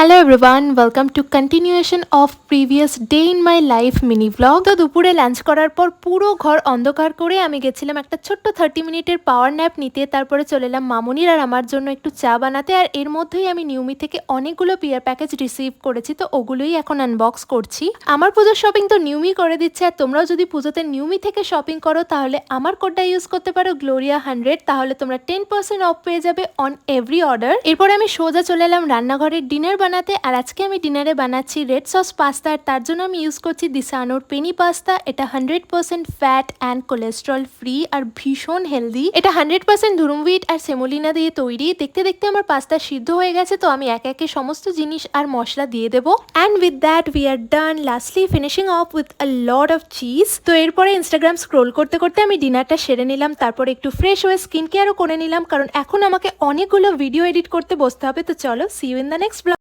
Hello everyone, welcome to continuation of previous day in my life mini blog. তো দুপুরে lunch করার পর পুরো ঘর অন্ধকার করে আমি গেছিলাম একটা ছোট্ট 30 মিনিটের পাওয়ার ন্যাপ নিতে। তারপরে চলে এলাম মামুনির আর আমার জন্য একটু চা বানাতে। আর এর মধ্যেই আমি নিউমি থেকে অনেকগুলো পিয়ার প্যাকেজ রিসিভ করেছি, তো ওগুলোই এখন আনবক্স করছি। আমার পুজোর শপিং তো নিউমি করে দিচ্ছে, আর তোমরাও যদি পুজোতে নিউমি থেকে শপিং করো তাহলে আমার কোডটা ইউজ করতে পারো Gloria100, তাহলে তোমরা 10% অফ পেয়ে যাবে অন এভরি অর্ডার। এরপরে আমি সোজা চলে এলাম রান্নাঘরের ডিনার বানাতে। আর আজকে আমি ডিনারে বানাচ্ছি রেড সস পাস্তা। আর তার জন্য আমি ইউজ করছি দিসানোর পেনি পাস্তা। এটা 100% ফ্যাট অ্যান্ড কোলেস্ট্রল ফ্রি আর ভীষণ হেলদি। এটা 100% ধুরুম হুইট আর সেমোলিনা দিয়ে তৈরি। দেখতে দেখতে আমার পাস্তা সিদ্ধ হয়ে গেছে, তো আমি একে একে সমস্ত জিনিস আর মশলা দিয়ে দেবো। And with that we are done. Lastly finishing of with a lot of cheese. তো এরপরে ইনস্টাগ্রাম স্ক্রোল করতে করতে আমি ডিনারটা সেরে নিলাম। তারপর একটু ফ্রেশ হয়ে স্কিন কেয়ারও করে নিলাম, কারণ এখন আমাকে অনেকগুলো ভিডিও এডিট করতে বসতে হবে। তো চলো, see you in the next blog.